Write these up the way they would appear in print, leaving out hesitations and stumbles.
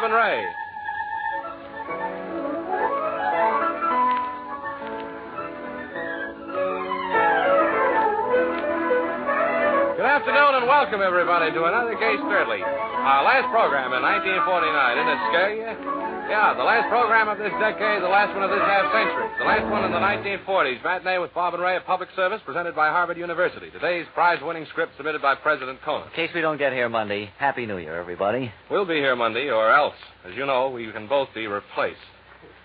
Bob and Ray. Good afternoon and welcome, everybody, to another Gay Sturdley. Our last program in 1949. Didn't it scare you? Yeah, the last program of this decade, the last one of this half-century. The last one in the 1940s. Matinee with Bob and Ray, a public service presented by Harvard University. Today's prize-winning script submitted by President Conan. In case we don't get here Monday, Happy New Year, everybody. We'll be here Monday, or else. As you know, we can both be replaced.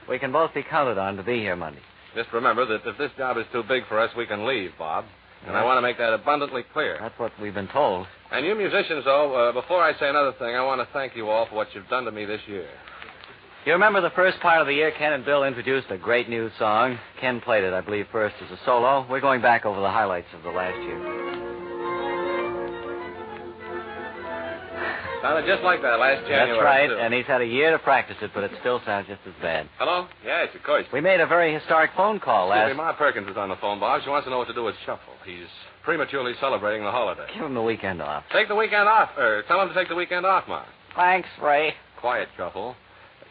We can both be counted on to be here Monday. Just remember that if this job is too big for us, we can leave, Bob. And I want to make that abundantly clear. That's what we've been told. And you musicians, though, before I say another thing, I want to thank you all for what you've done to me this year. You remember the first part of the year, Ken and Bill introduced a great new song. Ken played it, I believe, first as a solo. We're going back over the highlights of the last year. Sounded just like that last January. That's right, too. and he's had a year to practice it, but it still sounds just as bad. Hello? Yes, of course. We made a very historic phone call last... Excuse me, Ma Perkins is on the phone, Bob. She wants to know what to do with Shuffle. He's prematurely celebrating the holiday. Give him the weekend off. Take the weekend off. Tell him to take the weekend off, Ma. Thanks, Ray. Quiet, Shuffle.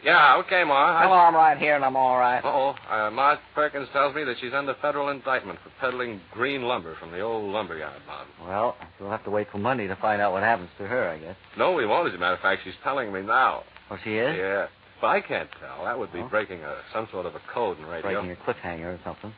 Yeah, okay, Ma. Well, I'm right here, and I'm all right. Uh-oh. Ma Perkins tells me that she's under federal indictment for peddling green lumber from the old lumberyard, Bob. Well, we'll have to wait till Monday to find out what happens to her, I guess. No, we won't, as a matter of fact. She's telling me now. Oh, she is? Yeah. But I can't tell. That would be breaking some sort of a code in radio. Breaking a cliffhanger or something.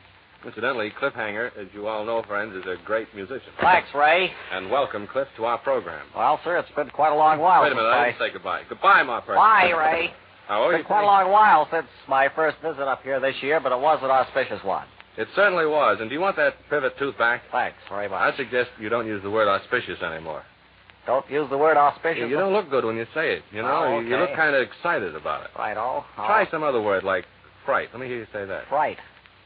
Incidentally, Cliffhanger, as you all know, friends, is a great musician. Thanks, Ray. And welcome, Cliff, to our program. Well, sir, it's been quite a long while. Wait a minute, I didn't say goodbye. Goodbye, Ma Perkins. Bye, Ray. How are It's you? been quite a long while since my first visit up here this year, but it was an auspicious one. It certainly was. And do you want that pivot tooth back? Thanks very much. I suggest you don't use the word auspicious anymore. Don't use the word auspicious. You don't look good when you say it. You know, Oh, okay. You look kind of excited about it. Righto. Try some other word like fright. Let me hear you say that. Fright.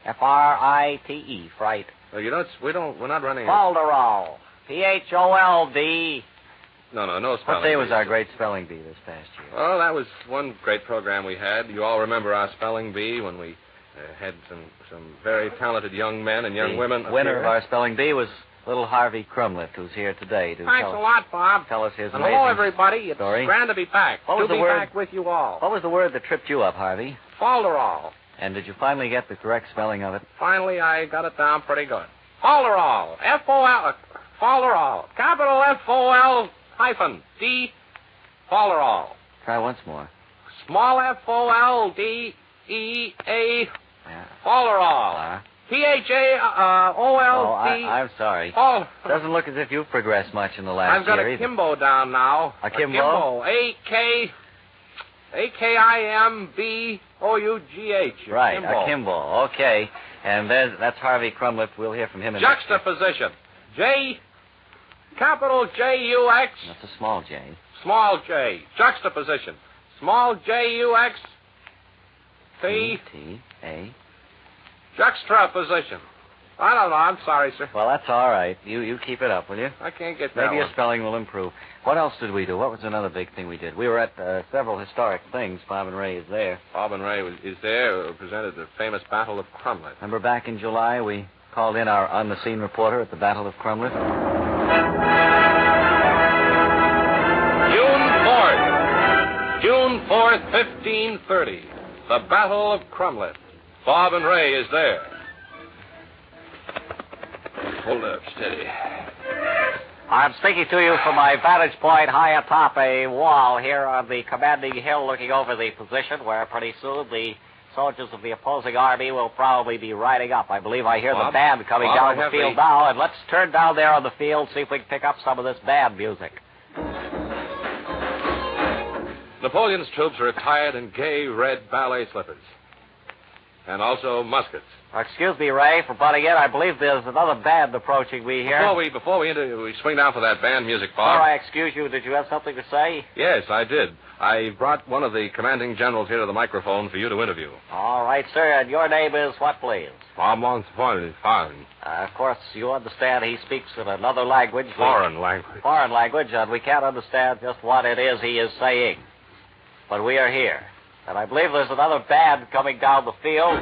F-R-I-T-E. Fright. Well, we're not running. Falderall. P-H-O-L-D. No spelling. What day was bee. our great spelling bee this past year? Oh, that was one great program we had. You all remember our spelling bee when we had some very talented young men and young women. The winner of our spelling bee was little Harvey Crumlift, who's here today to Thanks a lot, Bob. tell us his And amazing hello, everybody. It's story. grand to be back. What was to the be word? back with you all. What was the word that tripped you up, Harvey? Falderall. And did you finally get the correct spelling of it? Finally, I got it down pretty good. Falderall. F-O-L. Falderall. Capital F-O-L hyphen D. Falderall. Try once more. Small F-O-L-D-E-A. Yeah. Falderall. P-H-A-O-L-D. I'm sorry. Oh. Doesn't look as if you've progressed much in the last I've got year a either. Kimbo down now. A Kimbo? A-K-I-M-B-O-U-G-H. Right, Kimbo. a Kimbo. Okay. And that's Harvey Crumlift. We'll hear from him in Juxtaposition. J, capital J-U-X, That's a small J. small J. Juxtaposition. Small J-U-X, T, T-A. juxtaposition. I don't know. I'm sorry, sir. Well, that's all right. You keep it up, will you? I can't get that Maybe your one. spelling will improve. What else did we do? What was another big thing we did? We were at several historic things. Bob and Ray is there. Bob and Ray is there, presented the famous Battle of Crumlin. Remember back in July we called in our on-the-scene reporter at the Battle of Crumlin? June 4th, 1530. The Battle of Crumlin. Bob and Ray is there. Hold up, steady. I'm speaking to you from my vantage point high atop a wall here on the commanding hill looking over the position where pretty soon the soldiers of the opposing army will probably be riding up. I believe I hear Bob? the band coming Bob, down I the have field the- now, and let's turn down there on the field, see if we can pick up some of this band music. Napoleon's troops are attired in gay red ballet slippers. And also muskets. Excuse me, Ray, for butting in. I believe there's another band approaching me here. Before we swing down for that band music, Before Bob. I excuse you, did you have something to say? Yes, I did. I brought one of the commanding generals here to the microphone for you to interview. All right, sir, and your name is what, please? Bob Montefiore, foreign. Of course, you understand he speaks in another language. Foreign language. Foreign language, and we can't understand just what it is he is saying. But we are here. And I believe there's another band coming down the field.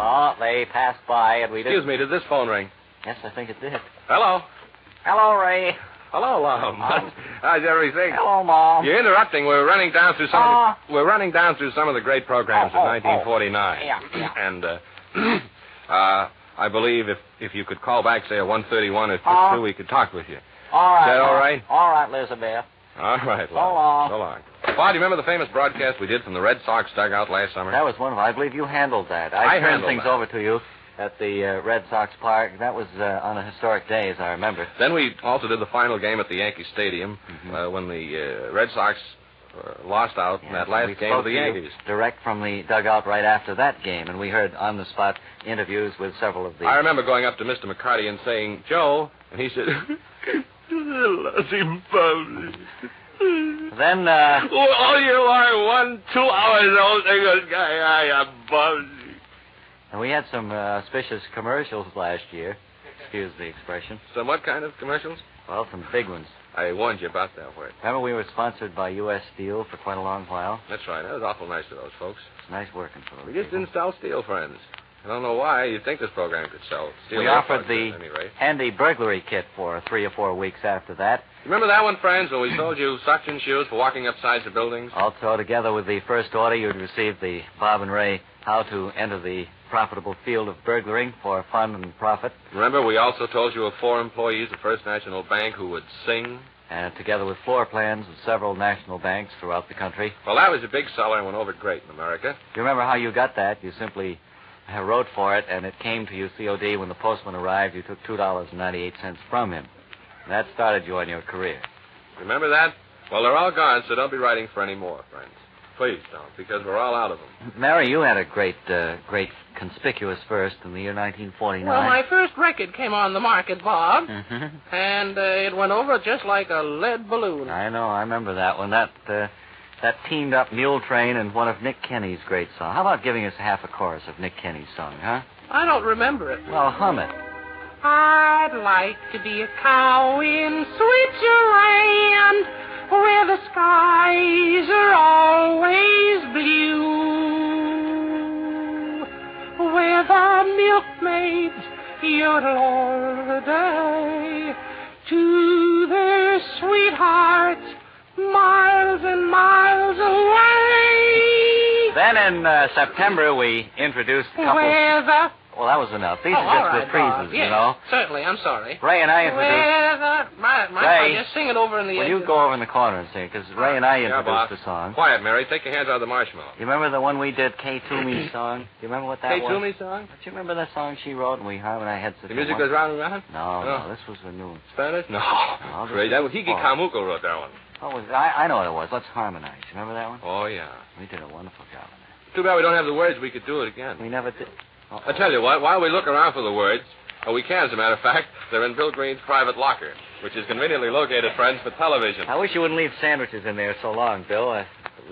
Oh, they passed by, and we didn't... Excuse me, did this phone ring? Yes, I think it did. Hello? Hello, Ray. Hello, Lum. How's everything? Hello, Mom. You're interrupting. We're running down through some. We're running down through some of the great programs of 1949. Yeah. And I believe if you could call back, say at 1:31 or 2, we could talk with you. All right. Is that all right? All right, Elizabeth. All right, So long. So long. Pa, do you remember the famous broadcast we did from the Red Sox dugout last summer? That was wonderful. I believe you handled that. I turned handled things that. over to you at the Red Sox Park. That was on a historic day, as I remember. Then we also did the final game at the Yankee Stadium when the Red Sox lost out in that last game of the Yankees. Direct from the dugout right after that game, and we heard on-the-spot interviews with several of the... I remember going up to Mr. McCarty and saying, Joe, and he said... Then, all you are 1, 2 hours old, I am buzzing. and we had some auspicious commercials last year. Excuse the expression. So what kind of commercials? Well, some big ones. I warned you about that word. Remember we were sponsored by U.S. Steel for quite a long while? That's right. That was awful nice of those folks. It's nice working for them. We just didn't sell steel, friends. I don't know why you'd think this program could sell steel. We offered the at any rate. handy burglary kit for 3 or 4 weeks after that. Remember that one, friends, when we sold you suction shoes for walking up sides of buildings? Also, together with the first order, you'd receive the Bob and Ray How to Enter the Profitable Field of Burglaring for Fun and Profit. Remember, we also told you of 4 employees of First National Bank who would sing? And together with floor plans of several national banks throughout the country. Well, that was a big seller and went over great in America. Do you remember how you got that? You simply wrote for it, and it came to you COD. When the postman arrived, you took $2.98 from him. And that started you on your career. Remember that? Well, they're all gone, so don't be writing for any more, friends. Please don't, because we're all out of them. Mary, you had a great conspicuous first in the year 1949. Well, my first record came on the market, Bob, Mm-hmm. and it went over just like a lead balloon. I know, I remember that one. That teamed up Mule Train and one of Nick Kenny's great songs. How about giving us half a chorus of Nick Kenny's song, huh? I don't remember it. Well, hum it. I'd like to be a cow in Switzerland, where the skies are always blue, where the milkmaids yodel all the day to their sweethearts miles and miles away. Then in September, we introduced a couple... Where the... Well, that was enough. These Oh, are all just right, reprises, Bob. you Yes, know. certainly. I'm sorry. Ray and I introduced... Where the... Ray, just sing it over in the Will edges. you go over in the corner and sing it? Because Ray and I Yeah, introduced boss. the song. Quiet, Mary. Take your hands out of the marshmallow. You remember the one we did, Kay Toomey's song? Do you remember what that Hey, was? Toomey song? Don't you remember that song she wrote and we harmonized? Had such The music a goes round and round? No, this was a new one. Spanish? No. this Great. is That was Hiki Paul. Kamuko wrote that one. What was it? I know what it was. Let's harmonize. You remember that one? Oh, yeah. We did a wonderful job on that. Too bad we don't have the words. We could do it again. We never did. I tell you what, while we look around for the words, we can, as a matter of fact, they're in Bill Green's private locker, which is conveniently located, friends, for television. I wish you wouldn't leave sandwiches in there so long, Bill.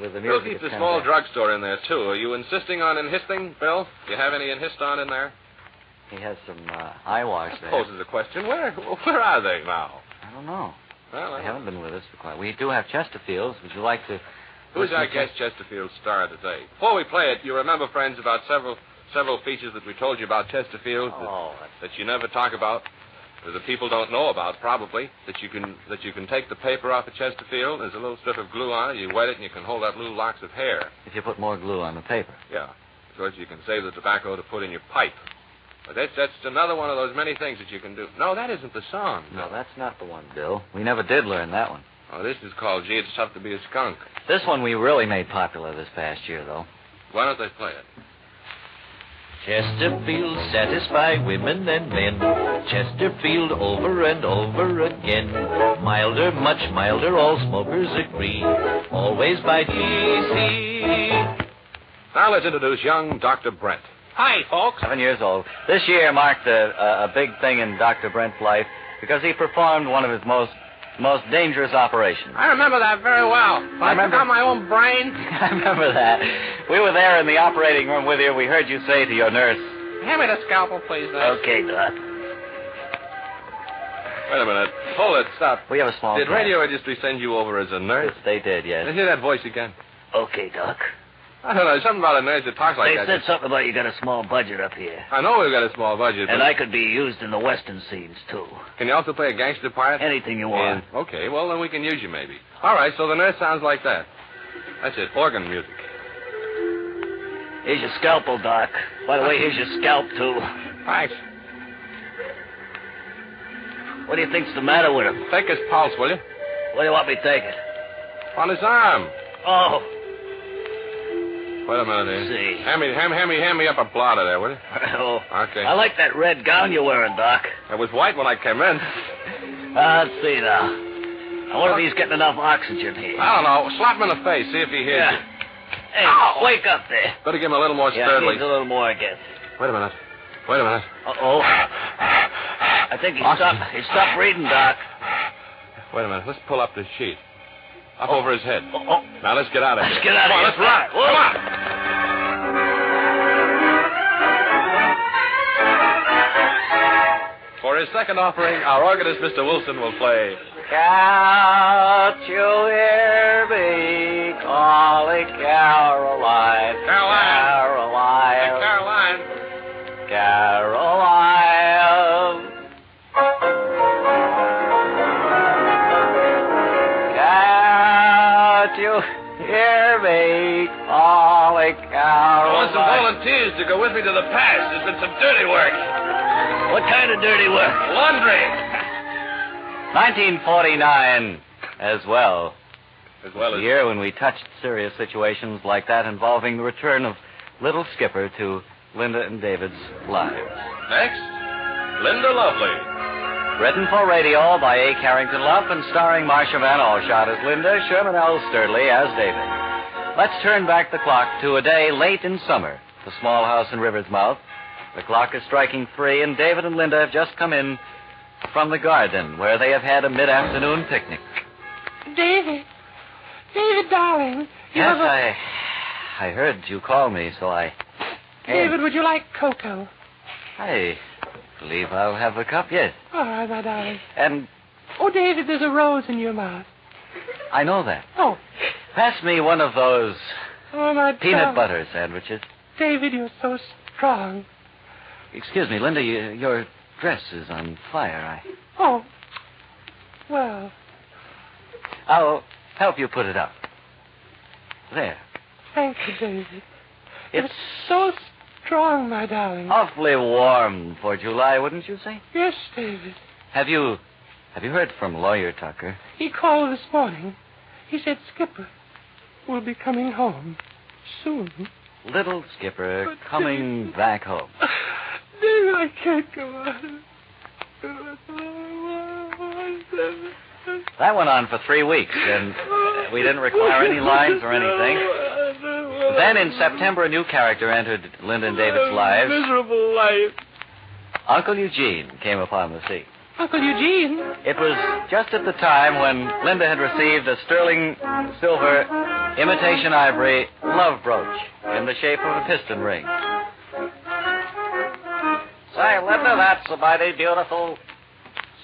With the Bill music keeps a that small comes out. drugstore in there, too. Are you insisting on enhisting, Bill? Do you have any enhiston in there? He has some eye wash there. Poses a question. Where are they now? I don't know. Well, They haven't been with us for quite... We do have Chesterfields. Would you like to... Who's listen our to guest Chesterfield star today? Before we play it, you remember, friends, about several features that we told you about Chesterfield that you never talk about, or the people don't know about, probably, that you can take the paper off of Chesterfield. There's a little strip of glue on it. You wet it, and you can hold up little locks of hair. If you put more glue on the paper. Yeah. Of course, you can save the tobacco to put in your pipe. But that's another one of those many things that you can do. No, that isn't the song. No, that's not the one, Bill. We never did learn that one. Oh, this is called Gee, It's Tough to Be a Skunk. This one we really made popular this past year, though. Why don't they play it? Chesterfield satisfy women and men. Chesterfield over and over again. Milder, much milder, all smokers agree. Always by TC. Now let's introduce young Dr. Brent. Hi, folks. 7 years old. This year marked a big thing in Dr. Brent's life because he performed one of his most dangerous operations. I remember that very well. I remember- took out my own brain. I remember that. We were there in the operating room with you. We heard you say to your nurse, Hand me the scalpel, please, nurse. "Okay, Doc." Wait a minute. Hold it. Stop. We have a small... Did class. radio industry send you over as a nurse? Yes, they did, yes. Let's hear that voice again. Okay, Doc. I don't know. Something about a nurse that talks like They that. said something about you got a small budget up here. I know we've got a small budget, And but... I could be used in the western scenes, too. Can you also play a gangster part? Anything you want. Okay, well, then we can use you, maybe. All right, so the nurse sounds like that. That's it, organ music. Here's your scalpel, Doc. By the way, here's your scalp, too. Thanks. What do you think's the matter with him? Take his pulse, will you? What do you want me to take it? On his arm. Oh. Wait a minute here. See. Hand me up a blotter there, will you? Oh. Okay. I like that red gown you're wearing, Doc. It was white when I came in. Let's see now. I wonder if he's getting enough oxygen here. I don't know. Slap him in the face. See if he hears you. Hey, wake up there. Better give him a little more Yeah, sturdily. needs a little more again. Wait a minute. Uh-oh. I think he stopped breathing, Doc. Wait a minute. Let's pull up this sheet. Up over his head. Oh. Now let's get out of here. Let's get out of here. Come on, let's run. Whoa. Come on. For his second offering, our organist, Mr. Wilson, will play... Can't you hear me calling Caroline? Caroline. Caroline. Caroline. Caroline. Can't you hear me calling I want some Caroline? volunteers to go with me to the pass. There's been some dirty work. What kind of dirty work? Laundry. 1949 as well. As well The as... year when we touched serious situations like that involving the return of Little Skipper to Linda and David's lives. Next, Linda Lovely. Written for radio by A. Carrington Luff and starring Marcia Van Alshot as Linda, Sherman L. Sturdley as David. Let's turn back the clock to a day late in summer. The small house in River's Mouth. The clock is striking 3, and David and Linda have just come in from the garden, where they have had a mid-afternoon picnic. David, darling. Yes, I heard you call me, so I came. David, would you like cocoa? I believe I'll have a cup, yes. All right, my darling. And Oh, David, there's a rose in your mouth. I know that. Oh. Pass me one of those Oh, my peanut darling. butter sandwiches. David, you're so strong. Excuse me, Linda, your dress is on fire. Oh. Well, I'll help you put it up. There. thank you, David. It's so strong, my darling. awfully warm for July, wouldn't you say? Yes, David. Have you heard from Lawyer Tucker? He called this morning. He said Skipper will be coming home soon. Little Skipper But coming back home. David, I can't go on. That went on for 3 weeks, and we didn't require any lines or anything. Then in September, a new character entered Linda and David's lives. Miserable life. Uncle Eugene came upon the scene. Uncle Eugene? It was just at the time when Linda had received a sterling silver imitation ivory love brooch in the shape of a piston ring. Say, Linda, that's a mighty beautiful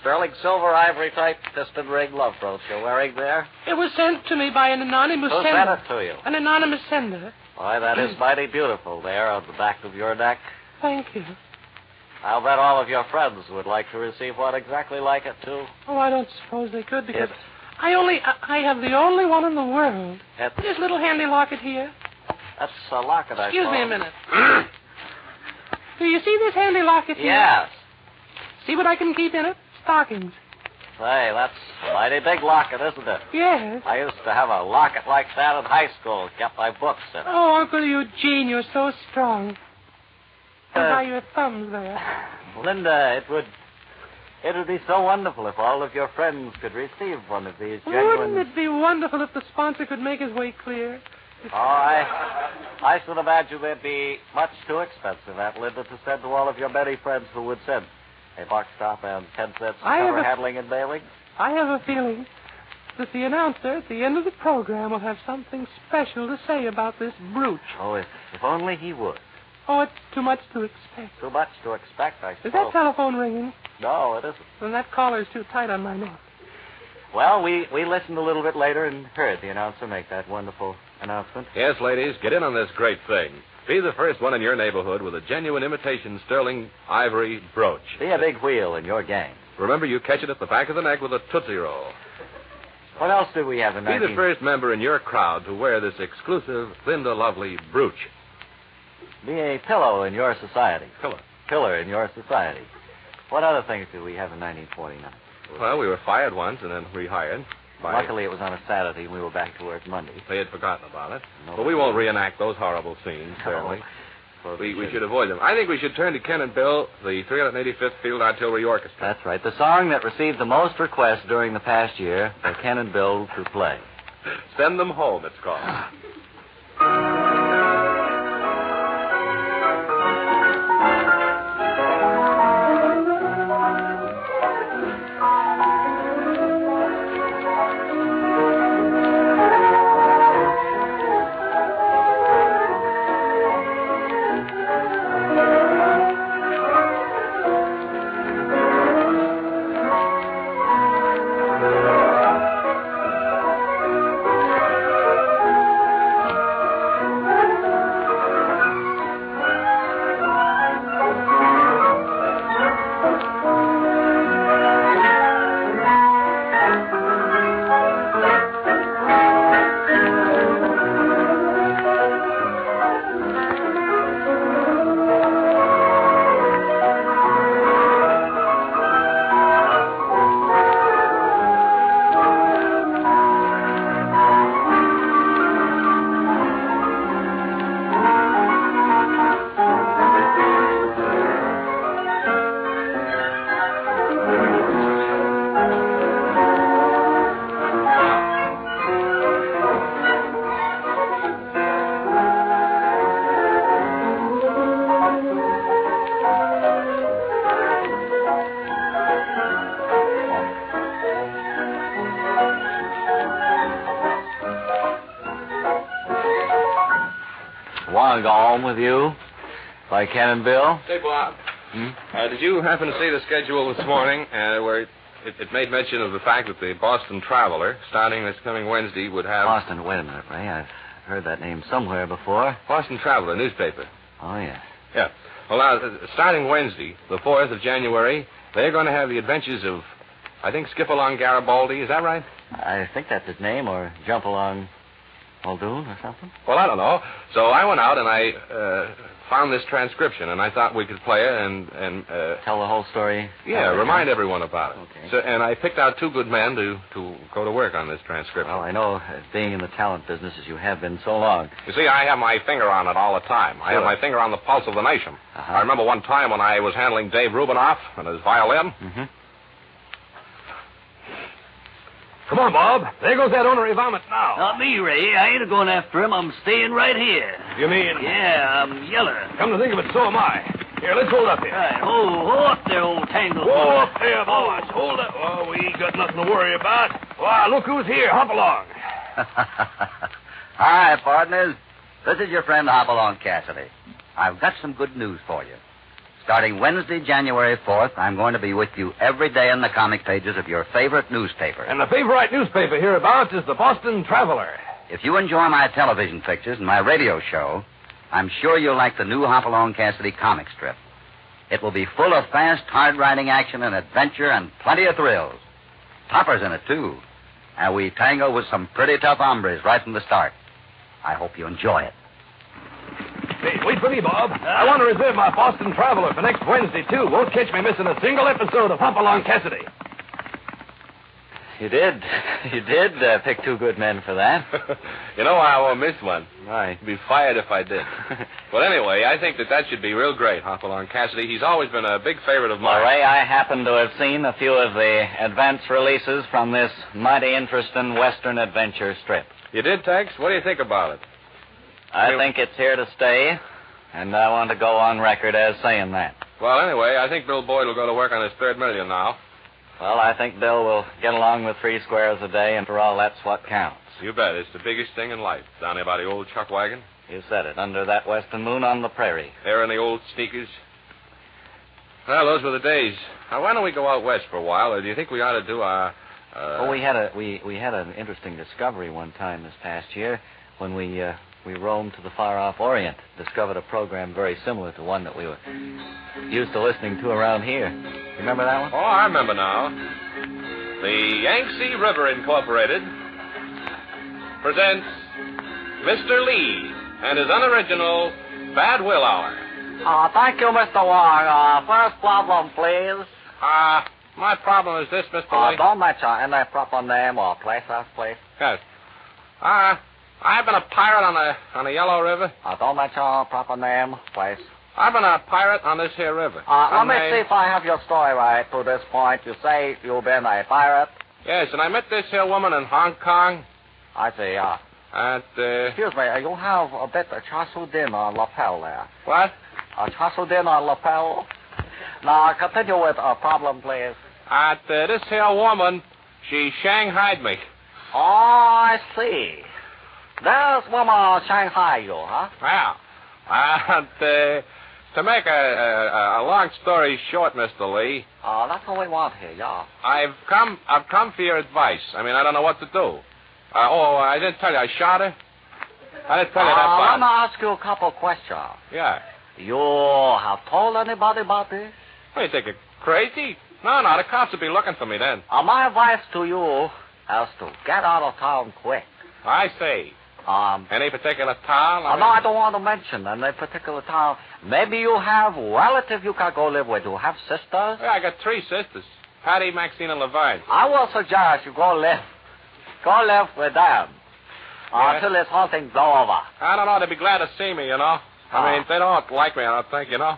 sterling silver ivory type piston ring love brooch you're wearing there. It was sent to me by an anonymous Who sender. sent it to you? An anonymous sender. Why, that is mighty beautiful there on the back of your neck. Thank you. I'll bet all of your friends would like to receive one exactly like it, too. Oh, I don't suppose they could because It- I have the only one in the world. It- This little handy locket here. That's a locket, I Excuse me a suppose. minute. Do you see this handy locket here? Yes. See what I can keep in it? Stockings. Say, that's a mighty big locket, isn't it? Yes. I used to have a locket like that in high school, kept my books in it. Oh, Uncle Eugene, you're so strong. By your thumbs there. Linda, it would be so wonderful if all of your friends could receive one of these genuine... Wouldn't it be wonderful if the sponsor could make his way clear? Oh, I should imagine they'd be much too expensive, Aunt Linda, to send to all of your many friends who would send a box top and 10 cents to I have cover a- handling and mailing. I have a feeling that the announcer at the end of the program will have something special to say about this brooch. Oh, if only he would. Oh, it's too much to expect. Too much to expect, I Is suppose. that telephone ringing? No, it isn't. Then that collar's too tight on my neck. Well, we listened a little bit later and heard the announcer make that wonderful announcement? Yes, ladies, get in on this great thing. Be the first one in your neighborhood with a genuine imitation sterling ivory brooch. Be a big wheel in your gang. Remember, you catch it at the back of the neck with a Tootsie Roll. What else do we have in Be the first member in your crowd to wear this exclusive Linda Lovely brooch. Be a pillow in your society. Pillar in your society. What other things do we have in 1949? Well, we were fired once and then rehired. Luckily, it was on a Saturday, and we were back to work Monday. They had forgotten about it. No. But we won't reenact those horrible scenes, certainly. Well, We should avoid them. I think we should turn to Ken and Bill, the 385th Field Artillery Orchestra. That's right. The song that received the most requests during the past year for Ken and Bill to play. Send Them Home, it's called. Want to go home with you? By Ken and Bill? Say, Bob, did you happen to see the schedule this morning where it made mention of the fact that the Boston Traveler, starting this coming Wednesday, would have... Boston, wait a minute, Ray. I've heard that name somewhere before. Boston Traveler, newspaper. Oh, yeah. Yeah. Well, now, starting Wednesday, the 4th of January, they're going to have the adventures of, I think, Skip Along Garibaldi. Is that right? I think that's his name, or Jump Along Muldoon or something. Well, I don't know. So I went out and I found this transcription, and I thought we could play it and tell the whole story. Yeah, remind everyone about it. Okay. So, and I picked out two good men to go to work on this transcription. Well, I know, being in the talent business as you have been so long. You see, I have my finger on it all the time. I have my finger on the pulse of the nation. I remember one time when I was handling Dave Rubinoff and his violin. Mm-hmm. Come on, Bob. There goes that ornery vomit now. Not me, Ray. I ain't going after him. I'm staying right here. You mean? Yeah, I'm yeller. Come to think of it, so am I. Here, let's hold up here. Right. Hold up there, old tangle. Whoa, up there, boss. Hold up. Oh, we ain't got nothing to worry about. Why, look who's here. Hop along. Hi, partners. This is your friend Hopalong Cassidy. I've got some good news for you. Starting Wednesday, January 4th, I'm going to be with you every day in the comic pages of your favorite newspaper. And the favorite newspaper hereabouts is the Boston Traveler. If you enjoy my television pictures and my radio show, I'm sure you'll like the new Hopalong Cassidy comic strip. It will be full of fast, hard-riding action and adventure and plenty of thrills. Topper's in it, too. And we tango with some pretty tough hombres right from the start. I hope you enjoy it. Hey, wait for me, Bob. I want to reserve my Boston Traveler for next Wednesday, too. Won't catch me missing a single episode of Hopalong Cassidy. You did. You did pick two good men for that. You know, I won't miss one. Right. I'd be fired if I did. Well, anyway, I think that should be real great, Hopalong Cassidy. He's always been a big favorite of mine. Well, Ray, I happen to have seen a few of the advance releases from this mighty interesting Western adventure strip. You did, Tex? What do you think about it? I think it's here to stay, and I want to go on record as saying that. Well, anyway, I think Bill Boyd will go to work on his third million now. Well, I think Bill will get along with 3 squares a day, and for all, that's what counts. You bet. It's the biggest thing in life. Down there by the old chuck wagon. You said it. Under that western moon on the prairie. There in the old sneakers. Well, those were the days. Now, why don't we go out west for a while, or do you think we ought to do our... Well, we had an interesting discovery one time this past year. when we roamed to the far-off Orient, discovered a program very similar to one that we were used to listening to around here. You remember that one? Oh, I remember now. The Yangtze River Incorporated presents Mr. Lee and his unoriginal Bad Will Hour. Thank you, Mr. Wong. First problem, please. My problem is this, Mr. Lee. Don't mention any proper name or place, please. Yes. I've been a pirate on the Yellow River. Don't mention proper name, please. I've been a pirate on this here river. Let me see if I have your story right to this point. You say you've been a pirate? Yes, and I met this here woman in Hong Kong. I see, And, Excuse me, you have a bit of char siu din on lapel there. What? Char siu din on lapel. Now, continue with a problem, please. This here woman, she shanghaied me. Oh, I see. This woman Shanghai you, huh? Yeah. And, to make a long story short, Mr. Lee. That's what we want here, yeah. I've come for your advice. I mean, I don't know what to do. I didn't tell you I shot her. I didn't tell you that part. Let me ask you a couple questions. Yeah. You have told anybody about this? What, you think you're crazy? No, the cops will be looking for me then. My advice to you is to get out of town quick. I see. Any particular town? No, I don't want to mention any particular town. Maybe you have relatives you can go live with. You have sisters? Yeah, I got 3 sisters. Patty, Maxine, and Laverne. I will suggest you go live with them until this whole thing blow over. I don't know. They'd be glad to see me, you know. I mean, they don't like me, I don't think, you know.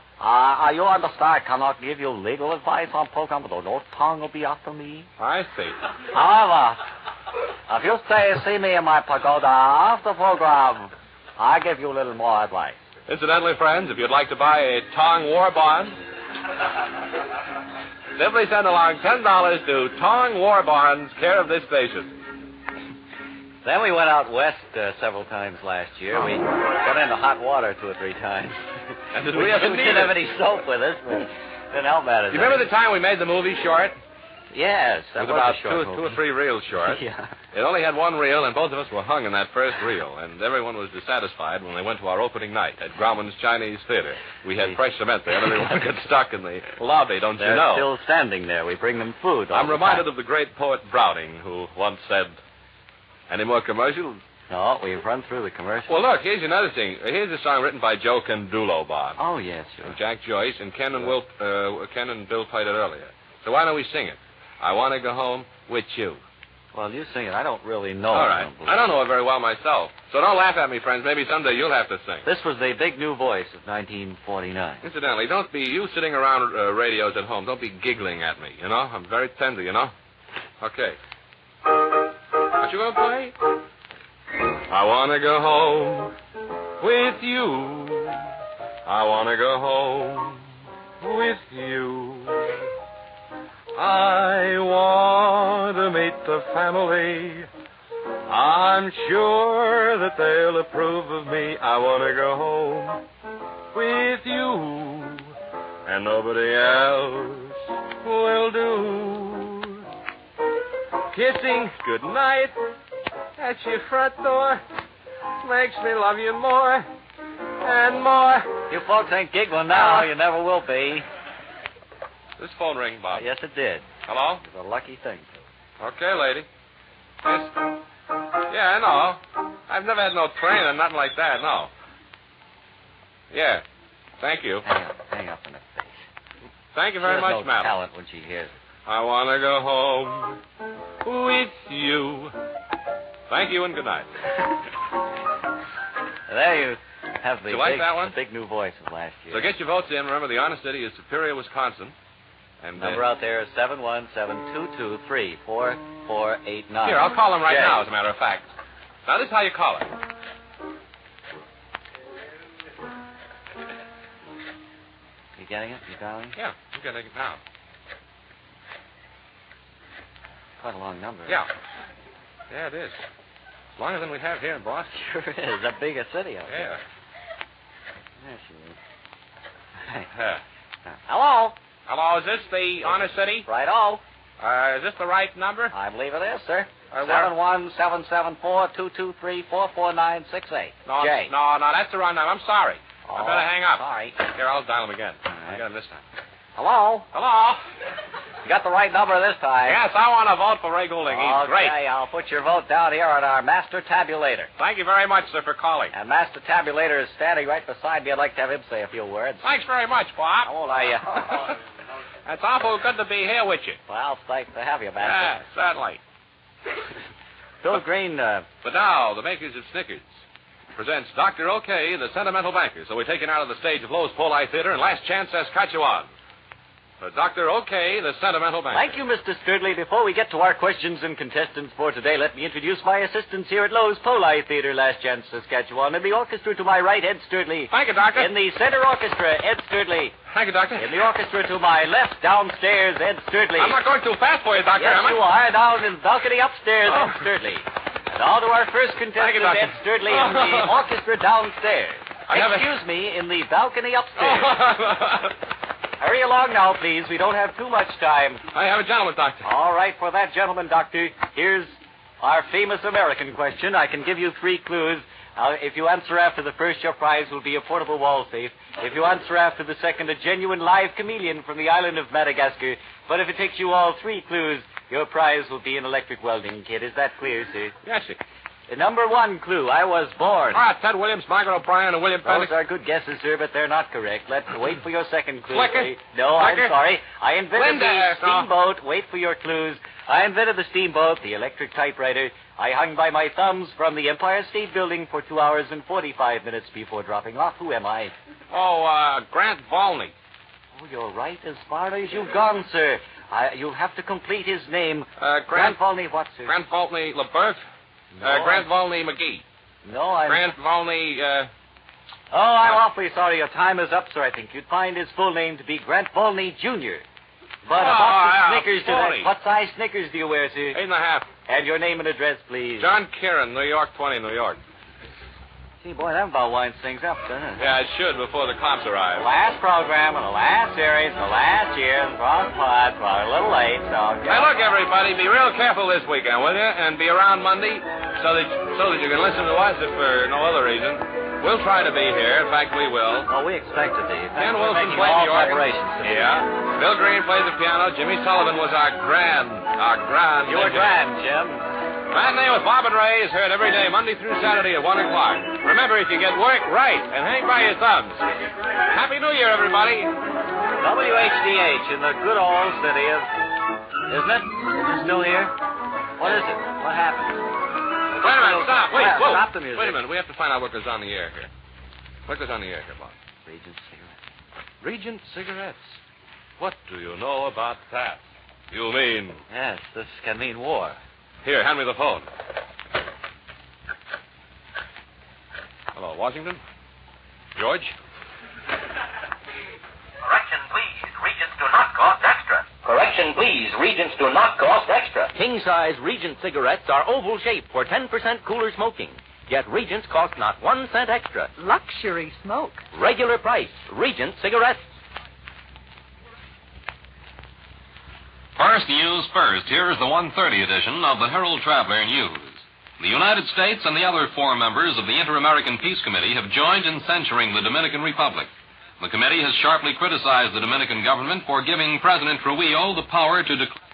You understand, I cannot give you legal advice on program, but no tongue will be after me. I see. However, if you stay and see me in my pagoda after program, I give you a little more advice. Incidentally, friends, if you'd like to buy a Tong War Bond, simply send along $10 to Tong War Bonds, care of this station. Then we went out west several times last year. We got into hot water 2 or 3 times. And we didn't have any soap with us, but didn't help matters. You remember the time we made the movie short? Yes. It was about 2 or 3 reels short. Yeah. It only had 1 reel, and both of us were hung in that first reel. And everyone was dissatisfied when they went to our opening night at Grauman's Chinese Theater. We had fresh cement there, and everyone got stuck in the lobby, don't you know? They're still standing there. We bring them food. I'm reminded of the great poet Browning, who once said, "Any more commercials?" No, we've run through the commercials. Well, look, here's another thing. Here's a song written by Joe Candulo, Bob. Oh, yes, sure. And Jack Joyce, and Ken and Bill played it earlier. So why don't we sing it? I want to go home with you. Well, you sing it. I don't really know. All right. I don't know it very well myself. So don't laugh at me, friends. Maybe someday you'll have to sing. This was the big new voice of 1949. Incidentally, don't be, you sitting around radios at home, don't be giggling at me, you know? I'm very tender, you know? Okay. What you gonna play? I want to go home with you. I want to go home with you. I want to meet the family. I'm sure that they'll approve of me. I want to go home with you, and nobody else will do. Kissing goodnight at your front door makes me love you more and more. You folks ain't giggling now. You never will be. This phone ring, Bob. Yes, it did. Hello? It's a lucky thing. Okay, lady. Yes. Yeah, I know. I've never had no train or nothing like that, no. Yeah. Thank you. Hang up in the face. Thank you very much, no madam. talent when she hears it. I want to go home with you. Thank you and good night. There you have the, you like that one? The big new voice of last year. So get your votes in. Remember, the honest city is Superior, Wisconsin. And number out there is 717-223-4489. Here, I'll call him right now, as a matter of fact. Now, this is how you call it. You getting it? You dialing? Yeah, I'm getting it now. Quite a long number. Yeah. Yeah, it is. It's longer than we have here in Boston. Sure is. A bigger city out there. Yeah. There she is. Yeah. Hello? Hello, is this the honest city? Righto. Is this the right number? I believe it is, sir. All right, 71774-223-44968. No, Jay. no, that's the wrong number. I'm sorry. I better hang up. Sorry. Here, I'll dial him again. right. I got him this time. Hello? Hello? You got the right number this time. Yes, I want to vote for Ray Goulding. He's great. Okay, I'll put your vote down here on our master tabulator. Thank you very much, sir, for calling. And Master Tabulator is standing right beside me. I'd like to have him say a few words. Thanks very much, Bob. How old are you? It's awful good to be here with you. Well, it's nice to have you, Yeah, Master. certainly. Bill Green, But now, the makers of Snickers presents Dr. OK, the Sentimental Banker. So we're taken out of the stage of Lowe's Poli Theater, and last chance Saskatchewan. For Dr. OK, the Sentimental Banker. thank you, Mr. Sturdley. Before we get to our questions and contestants for today, let me introduce my assistants here at Lowe's Poli Theater, last chance Saskatchewan. In the orchestra to my right, Ed Sturdley. Thank you, Doctor. In the center orchestra, Ed Sturdley. Thank you, Doctor. In the orchestra to my left, downstairs, Ed Sturdley. I'm not going too fast for you, Doctor, Yes, am I? you are. Down in the balcony upstairs, Oh. Ed Sturdley. And on to our first contestant, you, Doctor. Ed Sturdley, in the orchestra downstairs. I have a- Excuse me, in the balcony upstairs. Oh. Hurry along now, please. We don't have too much time. I have a gentleman, Doctor. All right, for that gentleman, Doctor, here's our famous American question. I can give you 3 clues. If you answer after the first, your prize will be a portable wall safe. If you answer after the second, a genuine live chameleon from the island of Madagascar. But if it takes you all 3 clues, your prize will be an electric welding kit. Is that clear, sir? Yes, sir. The number 1 clue, I was born. Ted Williams, Margaret O'Brien, and William Those Pennick. are good guesses, sir, but they're not correct. Let's wait for your second clue. Flicker? Please. No, Flicker? I'm sorry. I invented Linda, the no. steamboat. Wait for your clues. I invented the steamboat, the electric typewriter. I hung by my thumbs from the Empire State Building for 2 hours and 45 minutes before dropping off. Who am I? Oh, Grant Volney. Oh, you're right as far as you've gone, sir. You'll have to complete his name. Grant Volney what, sir? Grant Volney LeBert. No, Grant Volney McGee. No, I'm... Grant Volney, Oh, I'm awfully sorry. Your time is up, sir. I think you'd find his full name to be Grant Volney, Jr. But a box of Snickers to Volney. that. What size Snickers do you wear, sir? 8.5. And your name and address, please. John Kieran, New York 20, New York. Gee, boy, that about winds things up, doesn't it? Yeah, it should before the cops arrive. The last program and the last series and the last year and cross pod, probably a little late, so... Hey, look, everybody, be real careful this weekend, will you? And be around Monday so that you can listen to us if for no other reason. We'll try to be here. In fact, we will. Oh, we expect to be. Ken We're Wilson making played all the organ. preparations to be. Yeah. Bill Green played the piano. Jimmy Sullivan was our grand. You were engineer. grand, Jim. Matinee with Bob and Ray is heard every day, Monday through Saturday at 1 o'clock. Remember, if you get work, write and hang by your thumbs. Happy New Year, everybody. WHDH in the good old city of... Isn't it? Is it still here? What is it? What happened? Wait a minute, stop. Wait, Yeah, whoa. stop the music. Wait a minute, we have to find out what goes on the air here. What goes on the air here, Bob? Regent cigarettes. Regent cigarettes. What do you know about that? You mean... Yes, this can mean war. Here, hand me the phone. Hello, Washington? George? Correction, please. Regents do not cost extra. Correction, please. Regents do not cost extra. King-size Regent cigarettes are oval-shaped for 10% cooler smoking. Yet Regents cost not 1 cent extra. Luxury smoke. Regular price, Regent cigarettes. First news first. Here is the 1:30 edition of the Herald Traveler News. The United States and the other 4 members of the Inter-American Peace Committee have joined in censuring the Dominican Republic. The committee has sharply criticized the Dominican government for giving President Trujillo the power to declare